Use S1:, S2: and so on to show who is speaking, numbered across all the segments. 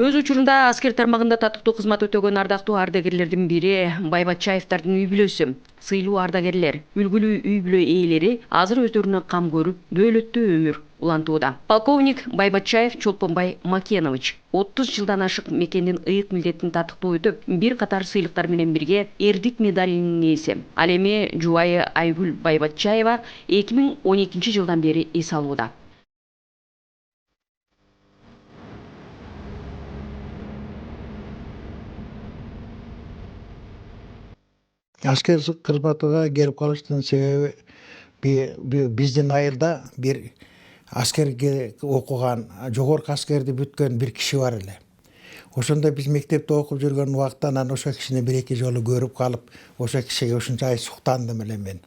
S1: Өз учурунда аскер тармагында татыктуу кызмат өтөгөн ардактуу ардагерлердин бири Байбатчаевдардын үй бүлөсү. Сыйлуу ардагерлер, үлгүлүү үй бүлө ээлери азыр өздөрүнө кам көрүп, дөөлөттүү өмүр улантууда. Полковник Байбатчаев Чолпонбай Макенович 30 жылдан ашык мекендин ыйык милдетин татыктуу өтөп, бир катар сыйлыктар менен бирге эрдик медалинин ээси. Ал эми жубайы Айгүл Байбатчаева 2012 жылдан бери эс алууда.
S2: Asker kızmatıga gelip kalıştığın sebebi bizdin ayılda bir askerge okugan, jogorku askerdi bütken bir kişi var ele. Oşonda biz mektepte okup жүрген убактан ошо кишини бир-эки жолу көрүп калып, ошо кишиге ушунчай суктандым эле мен.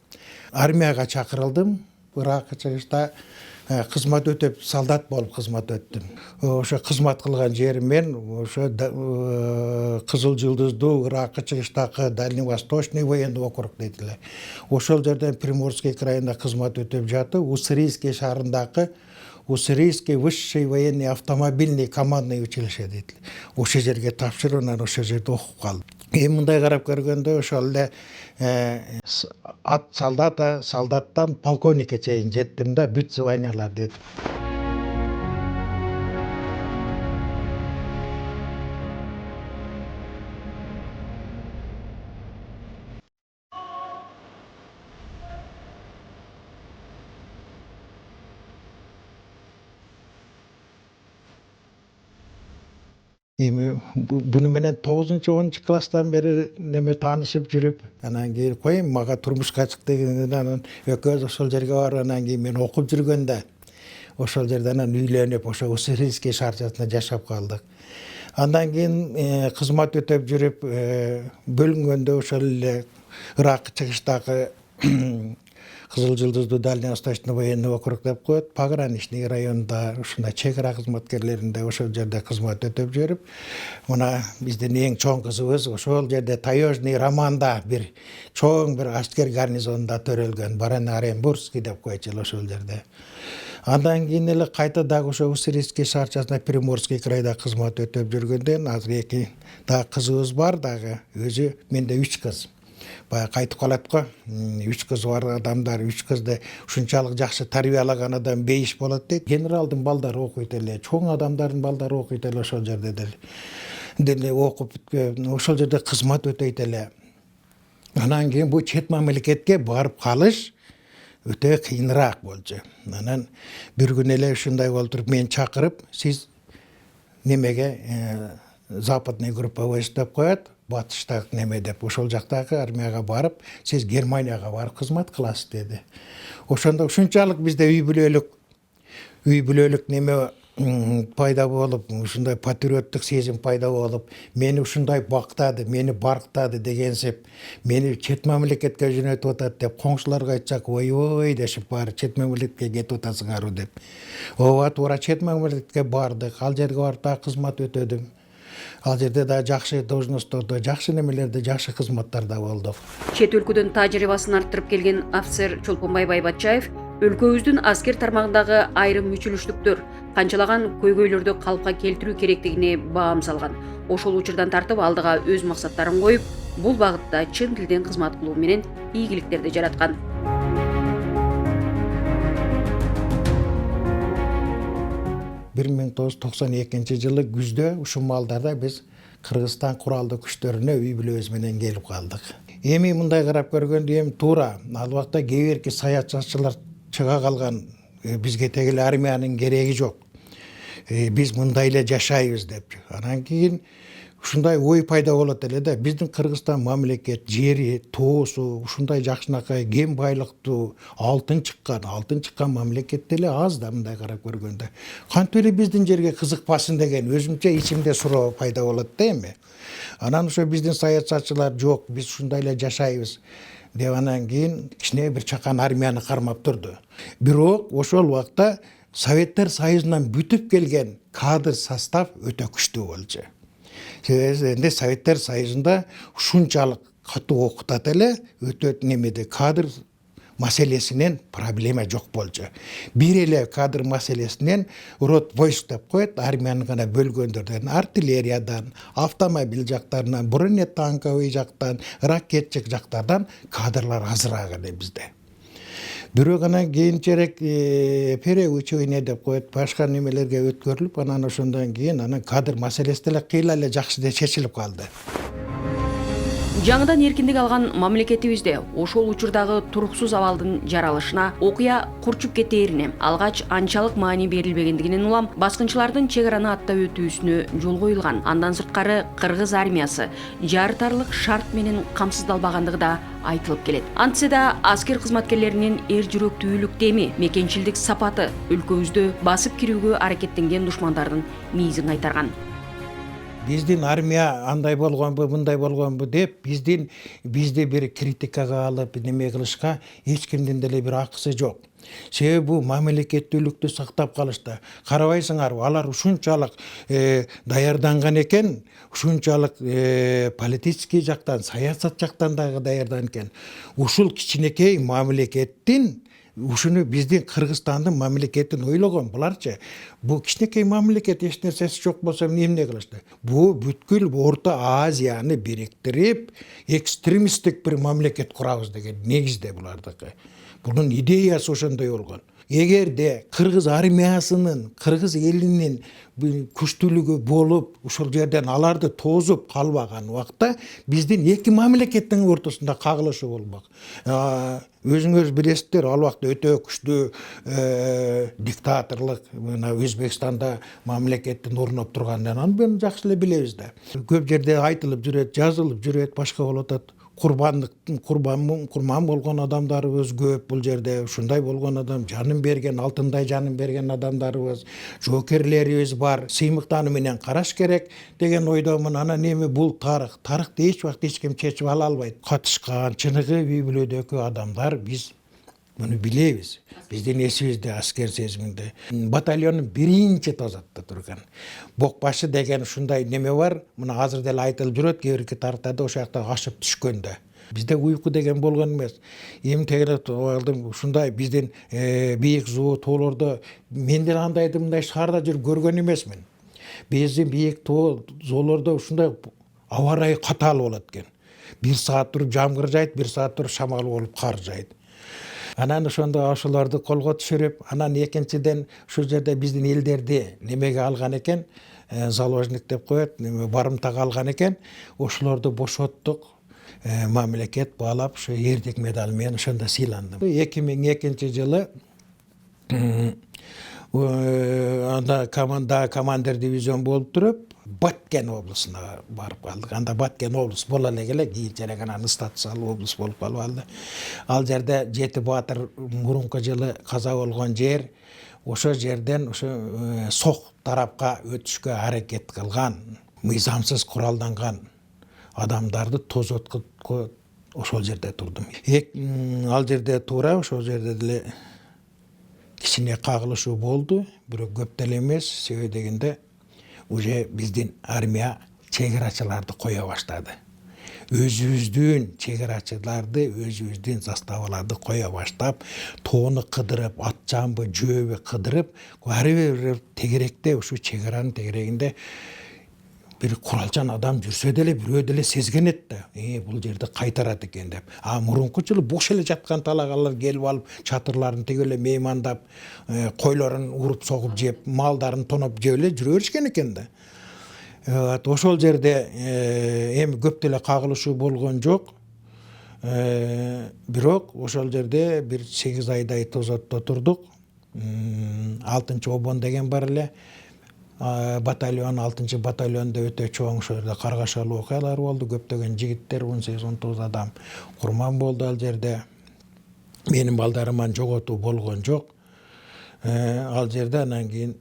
S2: Армияга чакырылдым. Иракка чыгышта кызмат өтөп, солдат болуп кызмат өттүм. Ошо кызмат кылган жеримен ошо Кызыл Жылдыздуу Иракка чыгыштагы Дальневосточный военный округ дейт эле. Ошол жерден Приморский крайында кызмат өтөп жатып, Уссурийский шаарындагы Уссурийский высший военный автомобильный командный училище дейт эле. Ошо жерге тапшырып, анан ошо жерде окуп калдым. Мындай карап көргөндө ошол эле от солдаттан полковникке чейин жеттим да, бүт званиялар дедим. Bunu менен 9-10 класстан бери неме таанышып жүрүп, анан кийин коеюн мага турмушка чык дегенде анан экөөбүз ошол жерге барып, анан кийин мен окуп жүргөндө ошол жерде анан үйлөнүп, ошо Уссурийский шаарчасында жашап калдык. Андан кийин кызмат өтөп жүрүп, бөлүнгөндө ошол эле Ирак чыгыштагы Кызыл Жылдыздуу Дальневосточный военный округ деп коет, пограничный районунда ушундай чек ара кызматкерлеринде ошол жерде кызмат өтөп жүрүп, мына биздин эң чоң кызыбыз ошол жерде Таежный романда бир чоң бир аскер гарнизонунда төрөлгөн, Баран Оренбургский деп койчу ошол жерде. Андан кийин эле кайта дагы ошо Уссурийский шаарчасында Приморский крайда кызмат өтөп жүргөндөн азыр эки дагы кызыбыз бар, дагы өзү менде 3 кыз. Баягы кайтып калат го, 3 кыз бар адамдар, 3 кызды ушунчалык жакшы тарбиялаган адам бейиш болот дейт. Генералдын балдары окуйт эле, чоң адамдардын балдары окуйт эле ошол жерде деле окуп ошол жерде кызмат өтөйт эле. Анан кийин бул чет мамлекетке барып калыш өтө кыйыныраак болчу. Анан бир күн эле ушундай болуп туруп мени чакырып, сиз немеге западный группа войск деп коет, батыштагы неме деп, ошол жактагы армияга барып, сиз Германияга барып кызмат кыласыз деди. Ошондо ушунчалык бизде үй бүлөлүк неме пайда болуп, ушундай патриоттук сезим пайда болуп, мени ушундай бактады, мени барктады дегенсип, мени чет мамлекетке жөнөтүп атат деп коңшуларга айтсак, ой дешип баары чет мамлекетке кетип атасыңарбы деп. Ооба, туура чет мамлекетке бардык, ал жерге барып дагы кызмат өтөдүм. Ал жерде да жакшы должносттордо, жакшы немелерде, жакшы кызматтарда болдук.
S1: Чет өлкөдөн тажрыйбасын арттырып келген офицер Чолпонбай Байбатчаев өлкөбүздүн аскер тармагындагы айрым мүчүлүштүктөр, канчалаган көйгөйлөрдү калыпка келтирүү керектигине баам салган. Ошол учурдан тартып алдыга өз максаттарын коюп, бул багытта чын тилден кызмат кылуу менен ийгиликтерди жараткан.
S2: 1992 жылы күздө ушул маалдарда биз Кыргызстан куралдуу күчтөрүнө үй бүлөбүз менен келип калдык. Эми мындай карап көргөндө эми туура ал убакта кээ бирки саятчылар чыга калган, бизге тегил армиянын кереги жок. Биз мындай эле жашайбыз деп. Анан кийин ушундай ой пайда болот эле да, биздин Кыргызстан мамлекет, жери, тоосу, ушундай жакшынакай кен байлыктуу, алтын чыккан мамлекет деле аз да мындай карап көргөндө. Кантип эле биздин жерге кызыкпасын деген өзүмчө ичимде суроо пайда болот да эми. Анан ошо биздин саясатчылар жок, биз ушундай эле жашайбыз деп анан кийин кичине бир чакан армияны кармап турду. Бирок ошол убакта Советтер Союзунан бүтүп келген кадр состав өтө күчтүү болчу. Себеби Советтер Союзунда ушунчалык катуу окутат эле, өтө немеде кадр маселесинен проблема жок болчу. Бир эле кадр маселесинен рот войск деп коет, армияны гана бөлгөндөрдөн, артиллериядан, автомобиль жактарынан, бронетанковый жактан, ракетчик жактардан кадрлар азыраак эле бизде. Бирок анан кийинчерээк переучивание деп коет, башка немелерге өткөрүлүп, анан ошондон кийин анан кадр маселеси деле кыйла эле жакшы чечилип калды.
S1: Жаңыдан эркиндик алган мамлекетибизде ошол учурдагы туруксуз абалдын жаралышына, окуя курчуп кетээрине алгач анчалык маани берилбегендигинен улам баскынчылардын чек араны аттап өтүүсүнө жол коюлган. Андан сырткары кыргыз армиясы жарытарлык шарт менен камсыздалбагандыгы да айтылып келет. Антсе да аскер кызматкерлеринин эр жүрөктүүлүк деми, мекенчилдик сапаты өлкөбүздө басып кирүүгө аракеттенген душмандардын мийизин кайтарган.
S2: Биздин армия андай болгонбу, мындай болгонбу деп, бизди бир критикага алып, неме кылышка эч кимдин деле бир акысы жок. Себеби бул мамлекеттүүлүктү сактап калышта. Карабайсыңарбы, алар ушунчалык даярданган экен, ушунчалык политический жактан, саясат жактан дагы даярдан экен. Ушул кичинекей мамлекеттин ушуну биздин Кыргызстандын мамлекетин ойлогон буларчы. Бул кичинекей мамлекет эч нерсеси жок болсо эмне кылышты? Бул бүткүл Орто Азияны бириктирип, экстремисттик бир мамлекет курабыз деген негизде булардыкы. Bunun ideyası ошондой болгон. Эгерде кыргыз армиясынын, кыргыз элинин күчтүүлүгү болуп, ушул жерден аларды тозуп калбаган убакта биздин эки мамлекеттин ортосунда кагылышы болмок. Өзүңүз билесиздер, ал убакта өтө күчтүү диктаторлук мына Өзбекстанда мамлекеттин орноп турганын аны жакшы эле билебиз да. Көп жерде айтылып жүрөт, жазылып жүрөт, башка болуп атат. Курман болгон адамдарыбыз көп бул жерде, ушундай болгон адам, жанын берген, алтындай жанын берген адамдарыбыз, жоокерлерибиз бар, сыймыктаны менен караш керек деген ойдомун. Анан эми бул тарыхты эч убакта эч ким чечип ала албайт. Катышкан чыныгы үй бүлөдөгү адамдар биз муну билебиз. Биздин эсибизде аскер сезиминде батальондун биринчи тозатта турган. Бокбашы деген ушундай неме бар. Мына азыр деле айтылып жүрөт, кээ бирки тарыктарда ошол жакта ашып түшкөндө. Бизде уйку деген болгон эмес. Эми тегелеп ушундай биздин бийик зоо тоолордо мен деле андайды мындай шаарда жүрүп көргөн эмесмин. Биздин бийик тоо зоолордо ушундай аба ырайы катаал болот экен. 1 саат туруп жамгыр жайт, 1 саат туруп шамал болуп кар жайт. Анан ошондо ошолорду колго түшүрүп, анан экинчиден ушул жерде биздин элдерди немеге алган экен, заложник деп коет, барымтага алган экен. Ошолорду бошоттук, мамлекет баалап, ошо эрдик медаль менен ошондо сыйландым. 2002 жылы анда командир дивизион болуп туруп, Баткен облусуна барып калдык. Анда Баткен облус боло эле келе, кийинчерээк анан статусалуу облус болуп калып алды. Ал жерде 7 баатыр мурунку жылы каза болгон жер. Ошол жерден ошо сок тарапка өтүшкө аракет кылган, мыйзамсыз куралданган адамдарды тозоткупко ошол жерде турдум. Ал жерде туура ошол жерде деле кичине кагылышуу болду, бирок көп деле эмес. Себеби дегенде уже биздин армия чегарачыларды кое баштады. Өзүбүздүн чегарачыларды, өзүбүздүн заставаларды кое баштап, тоону кыдырып, ат жамбы, жөөбү кыдырып, ар бир тегеректе, ушу чегаранын тегерегинде бир куралчан адам жүрсө деле бирөө деле сезген эт да. Бул жерди кайтарат экен деп. Мурунку жылы бош эле жаткан талагалар келип алып, чатырларын тигеле меймандап, койлорун уруп согуп жеп, малдарын тоноп жеп эле жүрө беришкен экен да. Ошол жерде эми көп деле кагылышуу болгон жок. Бирок ошол жерде бир 8 айдай тозотто турдук. 6-обон деген бар эле. Батальон 6 батальонда өтө чоң ошол жерде каргашалуу окуялар болду. Көптөгөн жигиттер 18-19 адам курман болду ал жерде. Менин балдарыман жоготуу болгон жок. Ал жерде анан кийин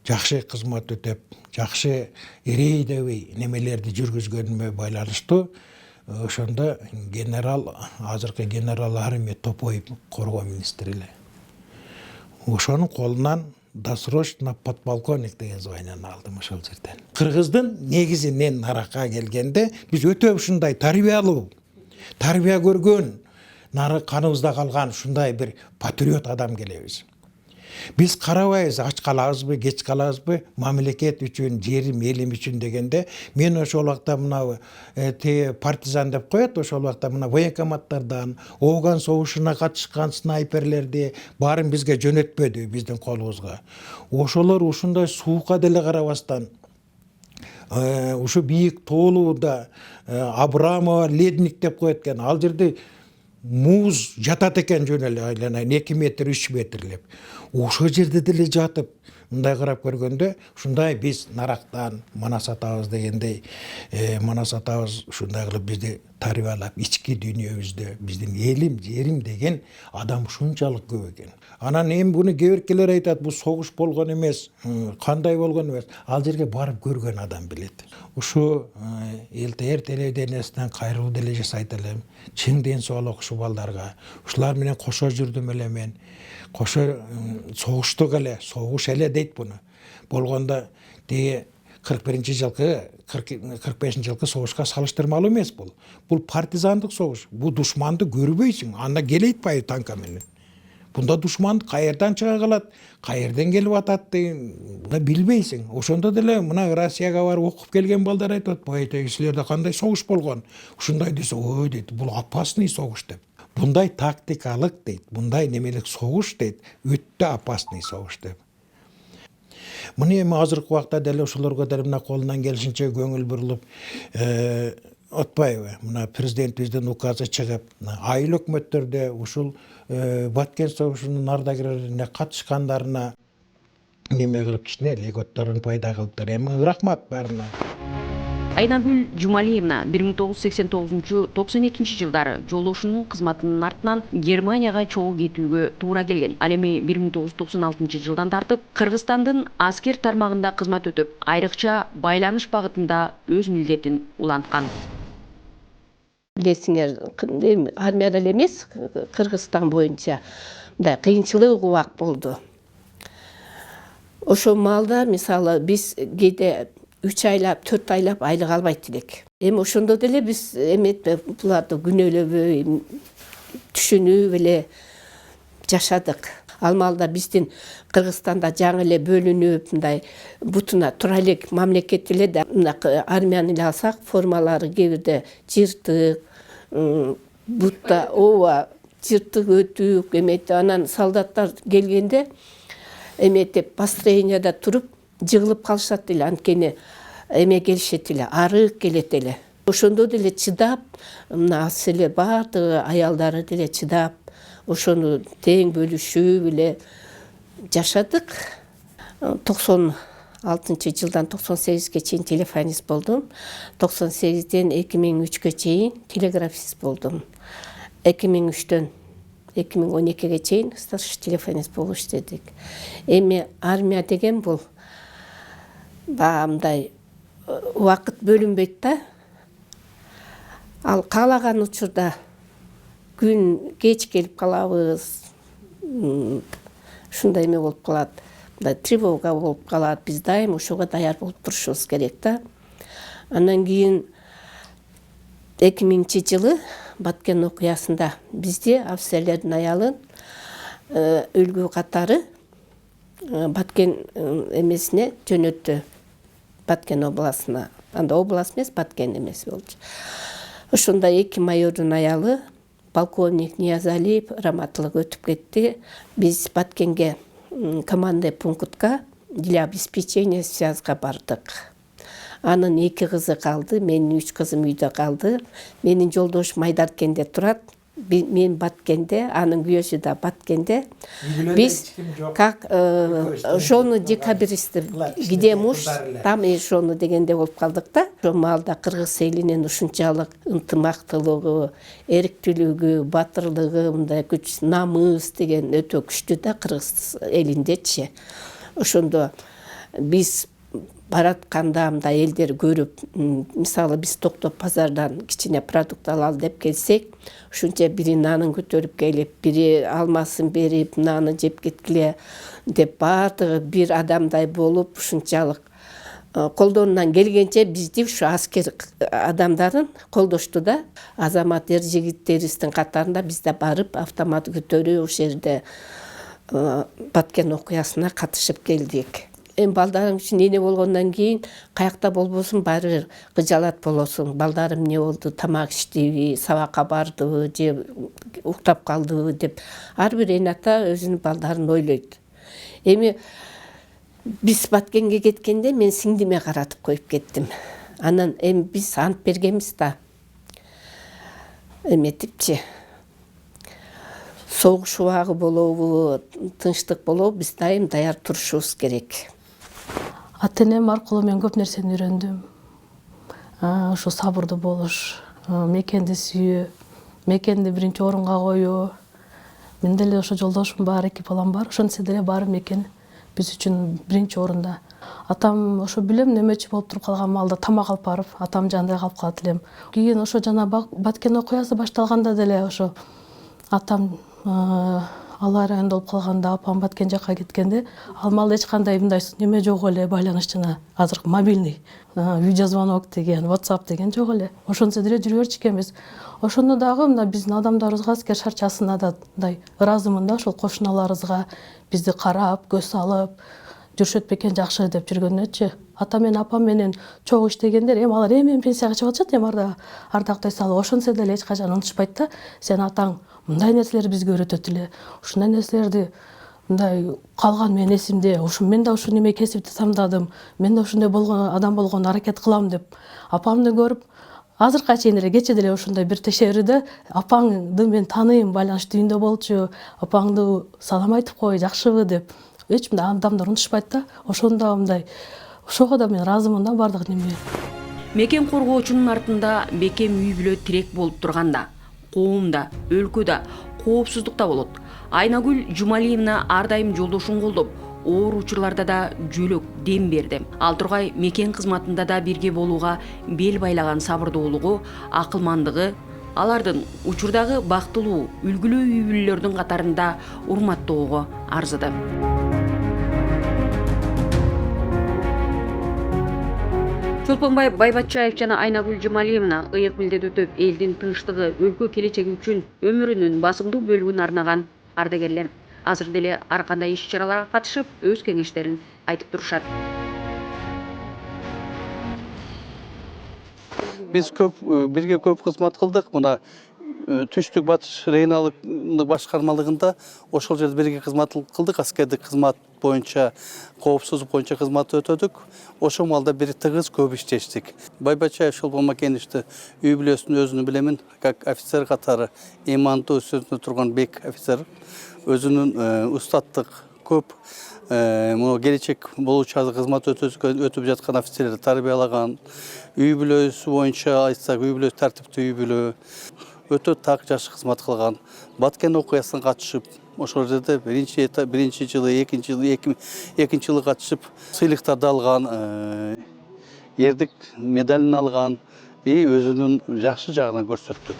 S2: жакшы кызмат өтөп, жакшы рейдовый немелерди жүргүзгөнүмө байланыштуу. Ошондо азыркы генерал армия Топоев коргоо министри эле. Ошонун колунан досрочно подполковник деген званияны алдым ошол жерден. Кыргыздын негизинен наракка келгенде биз өтө ушундай тарбия көргөн нары каныбызда калган ушундай бир патриот адам келебиз. Биз карабайбыз, ач калабызбы, кеч калабызбы, мамлекет үчүн, жерим, элим үчүн дегенде, мен ошол убакта мына партизан деп коет, ошол убакта мына военкоматтардан, Ооган согушуна катышкан снайперлерди баарын бизге жөнөтпөдү биздин колубузга. Ошолор ушундай суукка деле карабастан ушу бийик тоолууда Абрамова ледник деп коет экен. Ал жерде муз жатат экен жөн эле айланайын 2 метр 3 метрлеп. Ошол жерде деле жатып мындай карап көргөндө ушундай биз нарактан Манас атабыз дегендей Манас атабыз ушундай кылып бизди тарбиялап ички дүйнөбүздө биздин элим жерим деген адам ушунчалык көп экен. Анан эми буну кээ-биркелер айтат, бул согуш болгон эмес, кандай болгон эмес. Ал жерге барып көргөн адам билет. Ушу эл телевидениесинен кайрылуу деле жасайт элем. Чың ден соолук ушу балдарга. Ушулар менен кошо жүрдүм эле мен. Кошо согуштук эле, согуш эле дейт буну. Болгондо тиги 41-жылкы, 45-жылкы согушка салыштырмалуу эмес бул. Бул партизандык согуш. Бул душманды көрбөйсүң, анда келет бай танка менен. Бунда душман каердан чыга калат, каерден келип атат деген билбейсиң. Ошондо деле мына Россияга барып окуп келген балдар айтат, "Байтай, силерде кандай согуш болгон?" Ушундай десе, "Ой," дейт, "бул опасный согуш" деп. Bunday taktikalık deyt, bunday nemelik soğuş deyt, өтө опасный soğuş деп. Мына эми азыркы убакта деле ошолорго деле мына колунан келишинче көңүл бурулуп, атпайбы. Мына президентибиздин указы чыгып, айыл өкмөттөрдө ушул Баткен согушунун ардагерлерине катышкандарына неме кылып кичине льготторун пайда кылыптыр. Эми рахмат баарына.
S1: Айнагүл Жумалиевна 1989-92 жылдары жолоошунун кызматынын артынан Германияга чогуу кетүүгө туура келген. Ал эми 1996 жылдан тартып Кыргызстандын аскер тармагында кызмат өтөп, айрыкча байланыш багытында өз милдетин уланткан.
S3: Билесиңер, армияда эле эмес, Кыргызстан боюнча мындай кыйынчылык убак болду. Ошол маалда мисалы биз кээде 3 айлап, 4 айлап айлык албайт элек. Эми ошондо деле биз эметпе буларды күнөөлөбөй, түшүнүп эле жашадык. Ал маалда биздин Кыргызстанда жаңы эле бөлүнүп, мындай бутуна тура элек мамлекет эле да, армияны эле алсак, формалары кээ бирде жыртык, бутта ооба жыртык өтүк эметип, анан солдаттар келгенде эметип построенияда туруп жыгылып калышат эле, анткени эме келишет эле, арык келет эле. Ошондо деле чыдап, мына ас эле баардыгы аялдары деле чыдап, ошону тең бөлүшүп эле жашадык. 96 жылдан 98ге чейин телефонист болдум. 98ден 2003гө чейин телеграфист болдум. 2003дөн 2012ге чейин старший телефонист болуп иштедик. Эми армия деген бул мындай убакыт бөлүнбөйт да. Ал каалаган учурда күн кеч келип калабыз. Ушундай эме болуп калат. Мындай тревога болуп калат. Биз дайым ошого даяр болуп турушубуз керек да. Андан кийин 2000-жылы Баткен окуясында бизди офицерлердин аялын үлгү катары Баткен эмесине жөнөттү. Баткен областына. Анда область эмес, Баткен эмес болчу. Ошондо 2 майордун аялы полковник Ниязалиев раматтылык өтүп кетти. Биз Баткенге командный пунктка для обеспечения связга бардык. Анын 2 кызы калды, менин 3 кызым үйдө калды. Менин жолдошум Айдаркенде турат. Мен Баткенде, анын күйөөсү да Баткенде. Биз как жены декабристы, где муж, там и жены дегенде болуп калдык да. Ошол маалда кыргыз элинин ушунчалык ынтымактуулугу, эриктүүлүгү, батырлыгы, мындай күч, намыс деген өтө күчтүү да кыргыз элиндечи. Ошондо биз баратканда мындай элдер көрүп, мисалы биз токтоп базардан кичине продукт алалы деп келсек, ушунча бири нанын көтөрүп келип, бири алмасын берип, наны жеп кеткиле деп баардыгы бир адамдай болуп, ушунчалык колдорунан келгенче бизди ушу аскер адамдарын колдошту да. Азамат эр жигиттерибиздин катарында биз да барып автомат көтөрүп ошол жерде Баткен окуясына катышып келдик. Эми балдарым үчүн эне болгондон кийин каякта болбосун баары бир кыжалат болосуң. Балдарым эмне болду, тамак иштеби, сабакка бардыбы же уктап калдыбы деп ар бир эне ата өзүнүн балдарын ойлойт. Эми биз Баткенге кеткенде мен сиңдиме каратып коюп кеттим. Анан эми биз ант бергенбиз да. Эметипчи. Согуш убагы болобу, тынчтык болобу, биз дайым даяр турушубуз керек.
S4: Ата-энем аркылуу мен көп нерсени үйрөндүм. Ошо сабырдуу болуш, мекенди сүйүү, мекенди биринчи орунга коюу. Мен деле ошо жолдошум бар, 2 балам бар. Ошентсе деле баары мекен биз үчүн биринчи орунда. Атам ошо билем немечи болуп туруп калган маалда тамак алып барып, атам жанында калып калат элем. Кийин ошо жана Баткен окуясы башталганда деле ошо атам алар районунда болуп калганда, апам Баткен жакка кеткенде, ал маалда эч кандай мындай неме жок эле, байланыш жана азыркы мобильный видеозвонок деген, WhatsApp деген жок эле. Ошонсо деле жүрө берчү экенбиз. Ошону дагы мына биздин адамдарыбызга аскер шарчасына да мындай ыраазымын да, ошол кошуналарыбызга бизди карап, көз салып, жүрүшөт бекен жакшы деп жүргөнүнчү. Ата менен апам менен чогуу иштегендер, эми алар эми пенсияга чыгып атышат, эми ардактай салып, ошонсо деле эч качан унутушпайт да. Сен атаң мындай нерселерди бизге үйрөтөт эле. Ушундай нерселерди мындай калган менин эсимде, мен да ушул неме кесипти тандадым, мен да ушундай болгон адам болгонго аракет кылам деп апамды көрүп, азыркыга чейин эле кечээ деле ушундай бир текшерүүдө апаңды мен тааныйм, байланыш түйүндө болчу, апаңды салам айтып кой, жакшыбы деп. Эч мындай адамдар унутушпайт да. Ошондо мындай ошого да мен ыраазымын да бардык неме.
S1: Мекен коргоочунун артында бекем үй бүлө тирек болуп турганда, коомдо, өлкөдө коопсуздукта болот. Айнагүл Жумалиевна ар дайым жолдошун колдоп, оор учурларда да жөлөк дем берди. Ал тургай мекен кызматында да бирге болууга бел байлаган сабырдуулугу, акылмандыгы алардын учурдагы бактылуу, үлгүлүү үй бүлөлөрдүн катарында урматтоого арзыды. Чолпонбай Байбатчаев жана Айнагүл Жумалиевна ыйык милдет өтөп, элдин тынчтыгы, өлкө келечеги үчүн өмүрүнүн басымдуу бөлүгүн арнаган ардагерлер. Азыр деле ар кандай иш-чараларга катышып, өз кеңештерин айтып турушат.
S5: Биз бирге көп кызмат кылдык. Мына Түштүк Батыш регионалдык башкармалыгында ошол жерде бирге кызмат кылдык. Аскердик кызмат боюнча, коопсуздук боюнча кызмат өтөдүк. Ошол маалда бир тыгыз көп иштештик. Байбатчаев Чолпон Макеновичти үй бүлөсүн өзүнү билемин, как офицер катары имандуу сөзүндө турган бек офицер. Өзүнүн устаттык көп, муну келечек болуучу кызмат өтүп жаткан офицерлерди тарбиялаган. Үй бүлөсү боюнча айтсак, үй бүлөсү тартиптүү үй бүлө. Өтө так жакшы кызмат кылган. Баткен окуясына катышып, ошол жерде биринчи жылы, экинчи жылы катышып, сыйлыктарды алган, эрдик медалин алган, өзүнүн жакшы жагынан көрсөттү.